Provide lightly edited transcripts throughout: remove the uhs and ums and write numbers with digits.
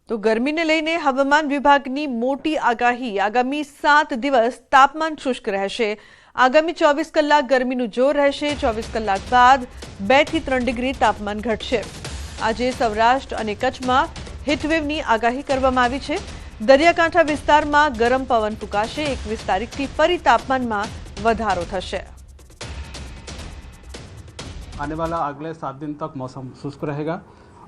તો ગરમીને લઈને હવામાન વિભાગની મોટી આગાહી આગામી 7 દિવસ તાપમાન શુષ્ક રહેશે। આગામી 24 કલાક ગરમીનું જોર રહેશે। 24 કલાક બાદ 2 થી 3 ડિગ્રી તાપમાન ઘટશે। આજે સૌરાષ્ટ્ર અને કચ્છમાં હીટવેવની આગાહી કરવામાં આવી છે। દરિયાકાંઠા વિસ્તારમાં ગરમ પવન ફૂંકાશે। 21 તારીખથી ફરી તાપમાનમાં વધારો થશે। आने वाला अगले 7 दिन तक मौसम शुष्क रहेगा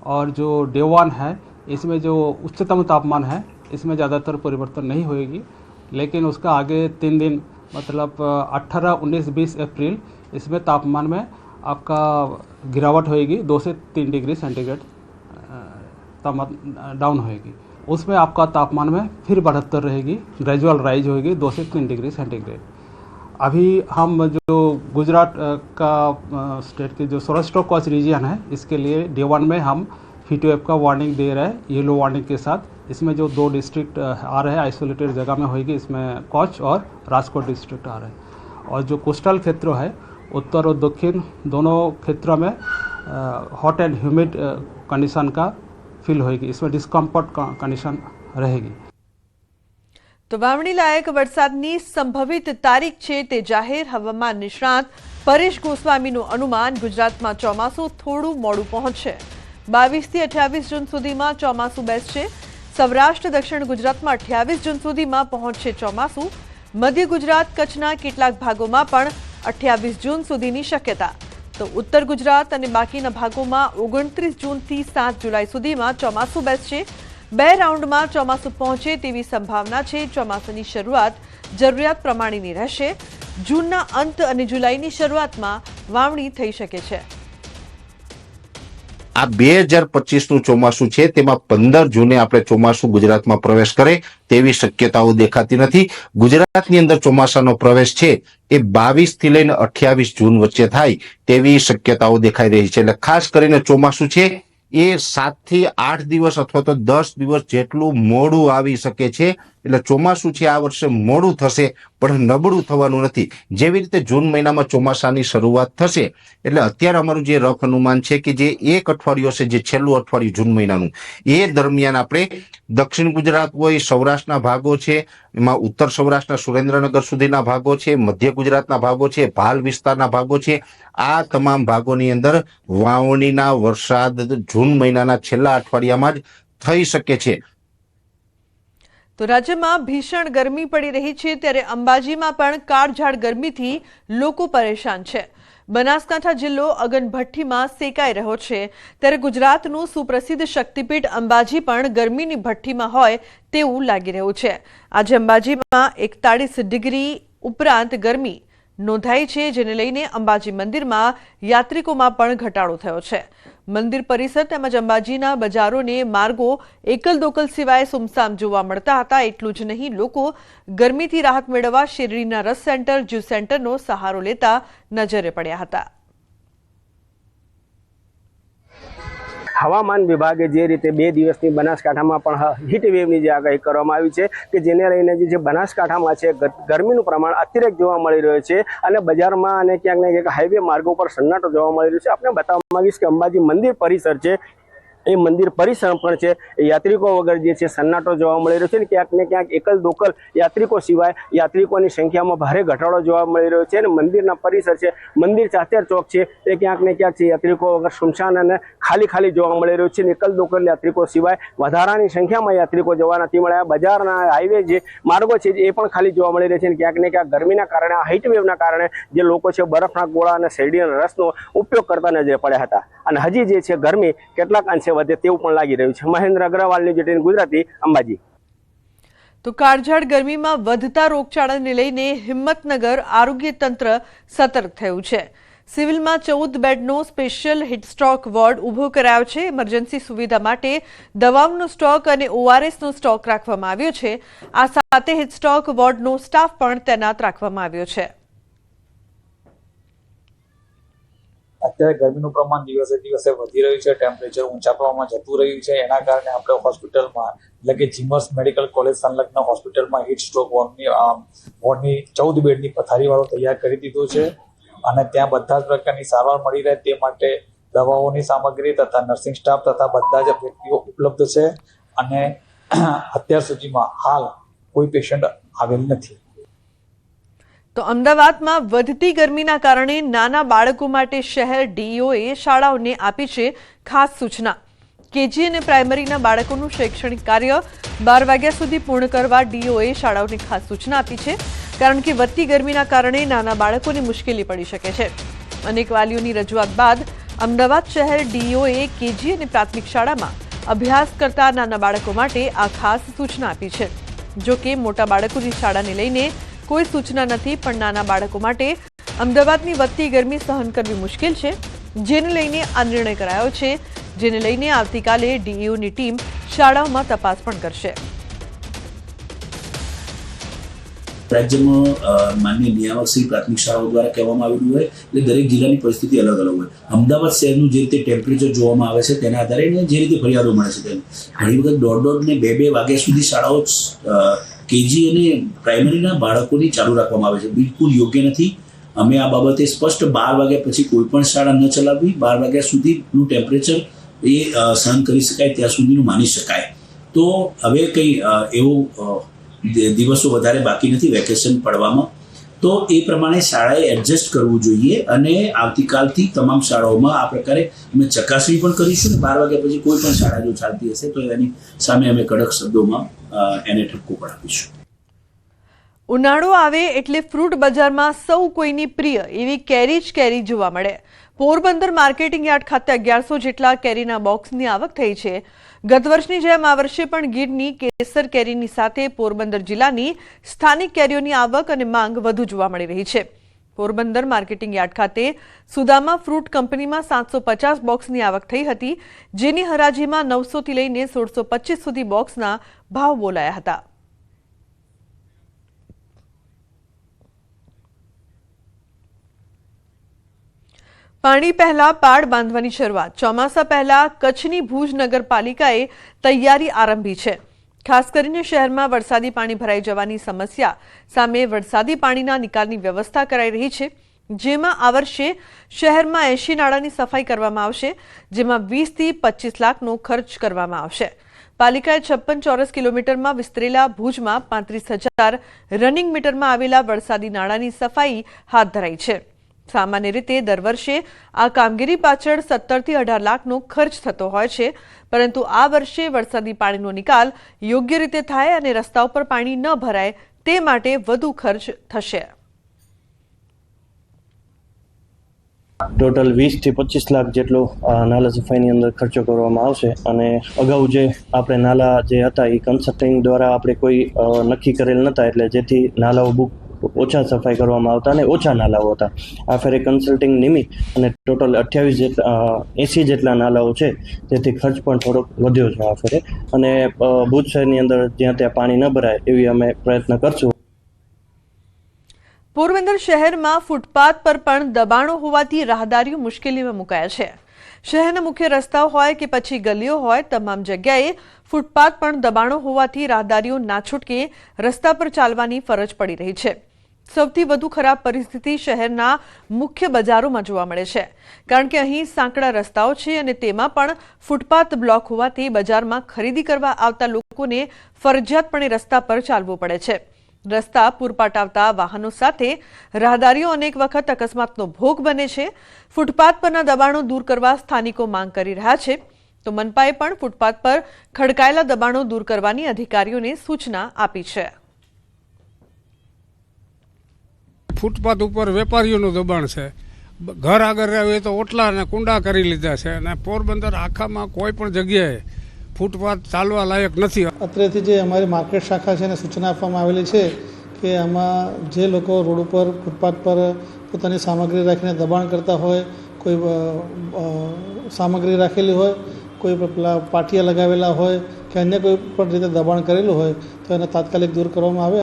और जो डे 1 है इसमें जो उच्चतम तापमान है इसमें ज़्यादातर परिवर्तन नहीं होएगी, लेकिन उसका आगे 3 दिन मतलब 18, 19, 20 अप्रैल इसमें तापमान में आपका गिरावट होएगी। 2 से 3 डिग्री सेंटीग्रेड तापमान डाउन होएगी। उसमें आपका तापमान में फिर बढ़ोत्तर रहेगी, ग्रेजुअल राइज होएगी 2 से 3 डिग्री सेंटीग्रेड। अभी हम जो गुजरात का स्टेट के जो सौराष्ट्र कच्छ रीजन है इसके लिए डे 1 में हम हीट वेव का वार्निंग दे रहे हैं, येलो वार्निंग के साथ। इसमें जो 2 डिस्ट्रिक्ट आ रहे हैं आइसोलेटेड जगह में होगी, इसमें कच्छ और राजकोट डिस्ट्रिक्ट आ रहे हैं। और जो कोस्टल क्षेत्र है उत्तर और दक्षिण दोनों क्षेत्रों में हॉट एंड ह्यूमिड कंडीशन का फील होगी, इसमें डिस्कम्फर्ट कंडीशन रहेगी। तो वावणी लायक वरसादनी संभवित तारीख छे ते जाहेर। हवामान निष्णात परेश गोस्वामीનું અનુમાન ગુજરાતમાં ચોમાસું થોડું મોડું પહોંચશે। 22 થી 28 જૂન સુધીમાં ચોમાસું બેસશે। સૌરાષ્ટ્ર દક્ષિણ ગુજરાતમાં 28 જૂન સુધીમાં પહોંચશે ચોમાસું। મધ્ય ગુજરાત કચ્છના કેટલાક ભાગોમાં પણ 28 જૂન સુધીની શક્યતા। તો ઉત્તર ગુજરાત અને બાકીના ભાગોમાં 29 જૂનથી 7 જુલાઈ સુધીમાં ચોમાસું બેસશે। 2 રાઉન્ડમાં ચોમાસું પહોંચે તેવી સંભાવના છે। ચોમાસાની શરૂઆત જરૂરિયાત પ્રમાણેની રહેશે। જૂનના અંત અને જુલાઈની શરૂઆતમાં વાવણી થઈ શકે છે। આ 2025નું ચોમાસું છે તેમાં 15 જૂને આપણે ચોમાસું ગુજરાતમાં પ્રવેશ કરે તેવી શક્યતાઓ દેખાતી નથી। ગુજરાતની અંદર ચોમાસાનો પ્રવેશ છે એ 22 થી લઈને 28 જૂન વચ્ચે થાય તેવી શક્યતાઓ દેખાઈ રહી છે। એટલે ખાસ કરીને ચોમાસું છે એ 7 થી 8 દિવસ અથવા તો 10 દિવસ જેટલું મોડું આવી શકે છે। એટલે ચોમાસું છે આ વર્ષે મોડું થશે પણ નબળું થવાનું નથી। જેવી રીતે જૂન મહિનામાં ચોમાસાની શરૂઆત થશે એટલે અત્યારે અમારું જે રફ અનુમાન છે કે જે 1 અઠવાડિયું હશે, જે છેલ્લું અઠવાડિયું જૂન મહિનાનું, એ દરમિયાન આપણે દક્ષિણ ગુજરાત હોય, સૌરાષ્ટ્રના ભાગો છે, એમાં ઉત્તર સૌરાષ્ટ્રના સુરેન્દ્રનગર સુધીના ભાગો છે, મધ્ય ગુજરાતના ભાગો છે, ભાલ વિસ્તારના ભાગો છે, આ તમામ ભાગોની અંદર વાવણીના વરસાદ જૂન મહિનાના છેલ્લા અઠવાડિયામાં જ થઈ શકે છે। તો રાજ્યમાં ભીષણ ગરમી પડી રહી છે ત્યારે અંબાજીમાં પણ કાળઝાળ ગરમીથી લોકો પરેશાન છે। બનાસકાંઠા જિલ્લો અગનભઠ્ઠીમાં સેકાઈ રહ્યો છે ત્યારે ગુજરાતનું સુપ્રસિદ્ધ શક્તિપીઠ અંબાજી પણ ગરમીની ભઠ્ઠીમાં હોય તેવું લાગી રહ્યું છે। આજે અંબાજીમાં 41 ડિગ્રી ઉપરાંત ગરમી નોંધાઈ છે, જેને લઈને અંબાજી મંદિરમાં યાત્રિકોમાં પણ ઘટાડો થયો છે। મંદિર પરિસર તેમજ અંબાજીના બજારોને માર્ગો એકલ દોકલ સિવાય સુમસામ જોવા મળતા હતા। એટલું જ નહીં, લોકો ગરમીથી રાહત મેળવવા શેરડીના રસ સેન્ટર, જ્યુસ સેન્ટરનો સહારો લેતા નજરે પડ્યા હતા। હવામાન વિભાગે જે રીતે 2 દિવસની બનાસકાંઠામાં પણ હીટ વેવની જે આગાહી કરવામાં આવી છે કે જેને લઈને જે બનાસકાંઠામાં છે ગરમીનું પ્રમાણ અતિરેક જોવા મળી રહ્યું છે અને બજારમાં અને ક્યાંક ને ક્યાંક હાઈવે માર્ગો પર સન્નાટો જોવા મળી રહ્યો છે। આપણે બતાવવા માંગીશ કે અંબાજી મંદિર પરિસર છે એ મંદિર પરિસર પણ છે યાત્રિકો વગર જે છે સન્નાટો જોવા મળી રહ્યો છે। ક્યાંક ને ક્યાંક એકલ દોકલ યાત્રિકો સિવાય યાત્રિકોની સંખ્યામાં ભારે ઘટાડો જોવા મળી રહ્યો છે અને મંદિરના પરિસર છે, મંદિર ચાચર ચોક છે એ ક્યાંક ને ક્યાંક છે યાત્રિકો વગર સુમસાન અને ખાલી જોવા મળી રહ્યું છે। એકલ દોકલ યાત્રિકો સિવાય વધારાની સંખ્યામાં યાત્રિકો જોવા નથી મળ્યા। બજારના હાઈવે જે માર્ગો છે એ પણ ખાલી જોવા મળી રહ્યા છે। ક્યાંક ને ક્યાંક ગરમીના કારણે, હીટ વેવના કારણે જે લોકો છે બરફના ગોળા અને શેરડીના રસનો ઉપયોગ કરતા નજરે પડ્યા હતા અને હજી જે છે ગરમી કેટલાક અંશે વધે તેવું પણ લાગી રહ્યું છે। મહેન્દ્ર અગ્રવાલની જેટીન ગુજરાતી, અંબાજી। તો કાળઝાળ ગરમીમાં વધતા રોગચાળાને લઈને હિંમતનગર આરોગ્ય તંત્ર સતર્ક થયું છે। સિવિલમાં 14 બેડનો સ્પેશિયલ હીટ સ્ટોક વોર્ડ ઊભો કરાયો છે। ઇમરજન્સી સુવિધા માટે દવાઓનો સ્ટોક અને ORSનો સ્ટોક રાખવામાં આવ્યો છે। આ સાથે હીટ સ્ટોક વોર્ડનો સ્ટાફ પણ તૈનાત રાખવામાં આવ્યો છે। અત્યારે ગરમીનું પ્રમાણ દિવસે દિવસે વધી રહ્યું છે, ટેમ્પરેચર ઊંચા પ્રમાણમાં જતું રહ્યું છે। એના કારણે આપણે હોસ્પિટલમાં એટલે કે જીમસ મેડિકલ કોલેજ સંલગ્ન હોસ્પિટલમાં હીટ સ્ટ્રોક વોર્ડની 14 બેડની પથારીવાળો તૈયાર કરી દીધો છે અને ત્યાં બધા જ પ્રકારની સારવાર મળી રહે તે માટે દવાઓની સામગ્રી તથા નર્સિંગ સ્ટાફ તથા બધા જ વ્યક્તિઓ ઉપલબ્ધ છે। અને અત્યાર સુધીમાં હાલ કોઈ પેશન્ટ આવેલ નથી. તો અમદાવાદમાં વધતી ગરમીના કારણે નાના બાળકો માટે શહેર ડીઈઓએ શાળાઓને આપી છે ખાસ સૂચના. કેજી અને પ્રાઇમરીના બાળકોનું શૈક્ષણિક કાર્ય 12 વાગ્યા સુધી પૂર્ણ કરવા ડીઈઓએ શાળાઓને ખાસ સૂચના આપી છે, કારણ કે વધતી ગરમીના કારણે નાના બાળકોને મુશ્કેલી પડી શકે છે. અનેક વાલીઓની રજૂઆત બાદ અમદાવાદ શહેર ડીઈઓએ કેજી અને પ્રાથમિક શાળામાં અભ્યાસ કરતા નાના બાળકો માટે આ ખાસ સૂચના આપી છે. જો કે મોટા બાળકોની શાળાને લઈને કોઈ સૂચના નથી, પણ નાના બાળકો માટે અમદાવાદની વધતી ગરમી સહન કરવી મુશ્કેલ છે, જેને લઈને આ નિર્ણય કરાયો છે, જેને લઈને આવતીકાલે ડીઈઓની ટીમ શાળાઓમાં તપાસ પણ કરશે. રાજ્યમાં માન્ય નિયામક શ્રી પ્રાથમિક શાળાઓ દ્વારા કહેવામાં આવેલું હોય એટલે દરેક જિલ્લાની પરિસ્થિતિ અલગ અલગ હોય. અમદાવાદ શહેરનું જે રીતે ટેમ્પરેચર જોવામાં આવે છે તેના આધારે જે રીતે ફરિયાદો મળે છે તેમ ઘણી વખત 1:30 ને 2 વાગ્યા સુધી શાળાઓ કેજી અને પ્રાઇમરીના બાળકોની ચાલુ રાખવામાં આવે છે. બિલકુલ યોગ્ય નથી. અમે આ બાબતે સ્પષ્ટ 12 વાગ્યા પછી કોઈ પણ શાળા ન ચલાવવી, 12 વાગ્યા સુધીનું ટેમ્પરેચર એ સહન કરી શકાય ત્યાં સુધીનું માની શકાય. તો હવે કંઈ એવું દિવસો વધારે બાકી નથી વેકેશન પડવામાં, તો એ પ્રમાણે શાળાએ એડજસ્ટ કરવું જોઈએ અને આવતીકાલથી તમામ શાળાઓમાં આ પ્રકારે અમે ચકાસણી પણ કરીશું ને 12 વાગ્યા પછી કોઈ પણ શાળા જો ચાલતી હશે તો એની સામે અમે કડક શબ્દોમાં એને ઠપકો પણ આપીશું. ઉનાળો આવે એટલે ફ્રૂટ બજારમાં સૌ કોઈની પ્રિય એવી કેરી જ કેરી જોવા મળે. પોરબંદર માર્કેટિંગ યાર્ડ ખાતે 1100 જેટલા કેરીના બોક્સની આવક થઈ છે. ગત વર્ષની જેમ આ વર્ષે પણ ગીરની કેસર કેરીની સાથે પોરબંદર જિલ્લાની સ્થાનિક કેરીઓની આવક અને માંગ વધુ જોવા મળી રહી છે. પોરબંદર માર્કેટિંગ યાર્ડ ખાતે સુદામા ફ્રૂટ કંપનીમાં 750 બોક્સની આવક થઈ હતી, જેની હરાજીમાં 900 થી લઈને 1625 સુધી બોક્સના ભાવ બોલાયા હતા. પાણી પહેલા પાડ બાંધવાની શરૂઆત. ચોમાસા પહેલા કચ્છની ભુજ નગરપાલિકાએ તૈયારી આરંભી છે. ખાસ કરીને શહેરમાં વરસાદી પાણી ભરાઈ જવાની સમસ્યા સામે વરસાદી પાણીના નિકાલની વ્યવસ્થા કરાઈ રહી છે, જેમાં આ વર્ષે શહેરમાં 80 નાળાની સફાઈ કરવામાં આવશે, જેમાં 20 થી 25 લાખનો ખર્ચ કરવામાં આવશે. પાલિકાએ 56 ચોરસ કિલોમીટરમાં વિસ્તરેલા ભુજમાં 35,000 રનિંગ મીટરમાં આવેલા વરસાદી નાળાની સફાઈ હાથ ધરાઈ છે. સામાન્ય રીતે દર વર્ષે આ કામગીરી પાછળ 17 થી 18 લાખનો ખર્ચ થતો હોય છે, પરંતુ આ વર્ષે વરસાદી પાણીનો નિકાલ યોગ્ય રીતે થાય અને રસ્તાઓ પર પાણી ન ભરાય તે માટે વધુ ખર્ચ થશે. ટોટલ 20 થી 25 લાખ જેટલો નાલા સફાઈની અંદર ખર્ચો કરવામાં આવશે. અને અગાઉ જે આપણે નાલા જે હતા એ કન્સલ્ટિંગ દ્વારા આપણે કોઈ નક્કી કરેલ નહોતા, એટલે જેથી નાલાઓ ઓછા સફાઈ કરવામાં આવતા અને ઓછા નાલાઓ હતા. આ ફેરે કન્સલ્ટિંગ નિમિત્ત અને ટોટલ 80 જેટલા નાલાઓ છે, તેથી ખર્ચ પણ થોડોક વધ્યો છે આ ફેરે. અને ભુજ શહેરની અંદર જ્યાં ત્યાં પાણી ન ભરાય એવી અમે પ્રયત્ન કરશું. પોરબંદર શહેરમાં ફૂટપાથ પર પણ દબાણો હોવાથી રાહદારીઓ મુશ્કેલીમાં મુકાયા છે. શહેરના મુખ્ય રસ્તાઓ હોય કે પછી ગલીઓ હોય, તમામ જગ્યાએ ફૂટપાથ પણ દબાણો હોવાથી રાહદારીઓ ના છૂટકે રસ્તા પર ચાલવાની ફરજ પડી રહી છે. સૌથી વધુ ખરાબ પરિસ્થિતિ શહેરના મુખ્ય બજારોમાં જોવા મળે છે, કારણ કે અહીં સાંકડા રસ્તાઓ છે અને તેમાં પણ ફૂટપાથ બ્લોક હોવાથી બજારમાં ખરીદી કરવા આવતા લોકોને ફરજિયાતપણે રસ્તા પર ચાલવું પડે છે. રસ્તા પૂરપાટ આવતા વાહનો સાથે રાહદારીઓ અનેક વખત અકસ્માતનો ભોગ બને છે. ફૂટપાથ પરના દબાણો દૂર કરવા સ્થાનિકો માંગ કરી રહ્યા છે, તો મનપાએ પણ ફૂટપાથ પર ખડકાયેલા દબાણો દૂર કરવાની અધિકારીઓને સૂચના આપી છે. ફૂટપાથ ઉપર વેપારીઓનું દબાણ છે. ઘર આગળ રહે તો ઓટલા અને કુંડા કરી લીધા છે, અને પોરબંદર આખામાં કોઈ પણ જગ્યાએ ફૂટપાથ ચાલવા લાયક નથી. અત્રેથી જે અમારી માર્કેટ શાખા છે એને સૂચના આપવામાં આવેલી છે કે આમાં જે લોકો રોડ ઉપર ફૂટપાથ પર પોતાની સામગ્રી રાખીને દબાણ કરતા હોય, કોઈ સામગ્રી રાખેલી હોય, કોઈ પેલા પાટિયા લગાવેલા હોય કે અન્ય કોઈ પણ રીતે દબાણ કરેલું હોય તો એને તાત્કાલિક દૂર કરવામાં આવે.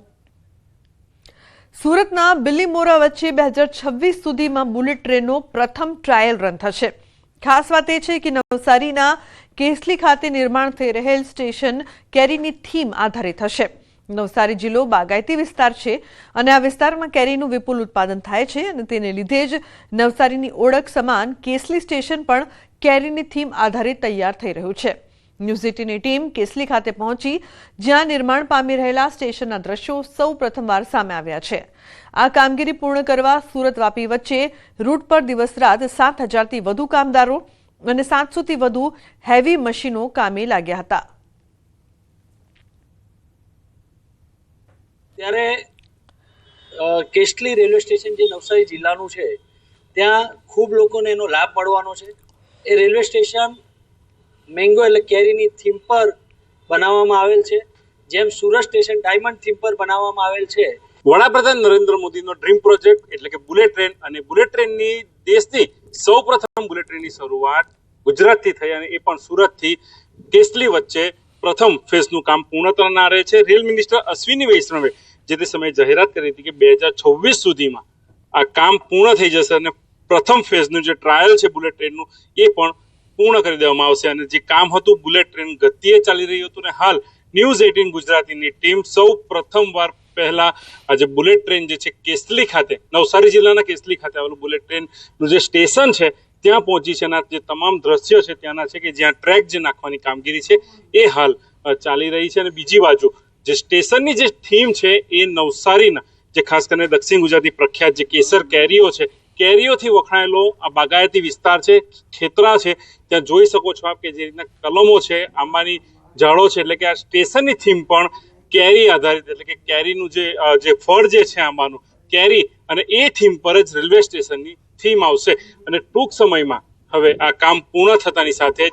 સુરતના બિલીમોરા વચ્ચે 2026 સુધીમાં બુલેટ ટ્રેનનો પ્રથમ ટ્રાયલ રન થશે. ખાસ વાત એ છે કે નવસારીના કેસલી ખાતે નિર્માણ થઈ રહેલ સ્ટેશન કેરીની થીમ આધારિત હશે. નવસારી જિલ્લો બાગાયતી વિસ્તાર છે અને આ વિસ્તારમાં કેરીનું વિપુલ ઉત્પાદન થાય છે, અને તેને લીધે જ નવસારીની ઓળખ સમાન કેસલી સ્ટેશન પણ કેરીની થીમ આધારિત તૈયાર થઈ રહ્યું છે. ન્યૂઝ 18ની ટીમ કેસલી ખાતે પહોંચી, જ્યાં નિર્માણ પામી રહેલા સ્ટેશનના દ્રશ્યો સૌ પ્રથમવાર સામે આવ્યા છે. આ કામગીરી પૂર્ણ કરવા સુરત વાપી વચ્ચે રૂટ પર દિવસ રાત 7,000થી વધુ કામદારો અને 700થી વધુ હેવી મશીનો કામે લાગ્યા હતા. ત્યારે કેસલી રેલવે સ્ટેશન જે નવસારી જિલ્લાનું છે ત્યાં ખૂબ લોકોને એનો લાભ મળવાનો છે. એ રેલવે સ્ટેશન મેંગો એટલે કેરીની થીમ પર બનાવવામાં આવેલ છે, જેમ સુરત સ્ટેશન ડાયમંડ થીમ પર બનાવવામાં આવેલ છે. વડાપ્રધાન નરેન્દ્ર મોદીનો ડ્રીમ પ્રોજેક્ટ એટલે કે બુલેટ ટ્રેન, અને બુલેટ ટ્રેનની દેશની સૌપ્રથમ બુલેટ ટ્રેનની શરૂઆત ગુજરાતથી થઈ અને એ પણ સુરતથી કેસલી વચ્ચે પ્રથમ ફેઝનું કામ પૂર્ણ કરનાર છે. રેલ મિનિસ્ટર અશ્વિની વૈષ્ણવે જે તે સમયે જાહેરાત કરી હતી કે 2026 સુધીમાં આ કામ પૂર્ણ થઈ જશે અને પ્રથમ ફેઝનું જે ટ્રાયલ છે બુલેટ ટ્રેનનું એ પણ પૂર્ણ કરી દેવામાં આવશે. અને જે કામ હતું બુલેટ ટ્રેન ગતિએ ચાલી રહ્યું હતું, અને હાલ ન્યૂઝ 18 ગુજરાતીની ટીમ સૌ પ્રથમવાર પહેલા આજે બુલેટ ટ્રેન જે છે કેસલી ખાતે, નવસારી જિલ્લાના કેસલી ખાતે આવેલું બુલેટ ટ્રેનનું જે સ્ટેશન છે ત્યાં પહોંચી છે. અને જે તમામ દ્રશ્યો છે ત્યાંના છે કે જ્યાં ટ્રેક જે નાખવાની કામગીરી છે એ હાલ ચાલી રહી છે. અને બીજી બાજુ જે સ્ટેશનની જે થીમ છે એ નવસારીના જે ખાસ કરીને દક્ષિણ ગુજરાતી પ્રખ્યાત જે કેસર કેરીઓ છે, કેરીઓથી વખણાયેલો આ બાગાયતી વિસ્તાર છે, ખેતરા છે, ત્યાં જોઈ શકો છો આપ કે જે રીતના કલમો છે, આંબાની ઝાડો છે, એટલે કે આ સ્ટેશનની થીમ પણ કેરી આધારિત, એટલે કે કેરીનું જે ફળ જે છે આંબાનું, કેરી, અને એ થીમ પર જ રેલવે સ્ટેશનની થીમ આવશે. અને ટૂંક સમયમાં હવે આ કામ પૂર્ણ થતાની સાથે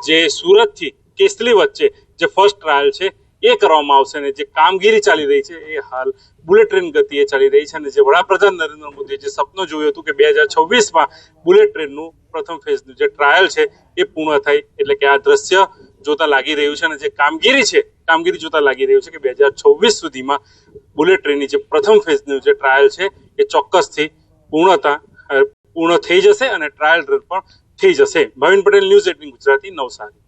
જે સુરતથી કેસલી વચ્ચે જે ફર્સ્ટ ટ્રાયલ છે એ કરવામાં આવશે. અને જે કામગીરી ચાલી રહી છે એ હાલ બુલેટ ટ્રેન ગતિએ ચાલી રહી છે. અને જે વડાપ્રધાન નરેન્દ્ર મોદીએ જે સપનું જોયું હતું કે 2026માં બુલેટ ટ્રેનનું પ્રથમ ફેઝનું જે ટ્રાયલ છે એ પૂર્ણ થાય, એટલે કે આ દ્રશ્ય જોતા લાગી રહ્યું છે. અને જે કામગીરી જોતા લાગી રહ્યું છે કે 2026 સુધીમાં બુલેટ ટ્રેનની જે પ્રથમ ફેઝનું જે ટ્રાયલ છે એ ચોક્કસથી પૂર્ણ થઈ જશે અને ટ્રાયલ રન પણ થઈ જશે. ભાવિન પટેલ, ન્યૂઝ 18 ગુજરાતી, નવસારી.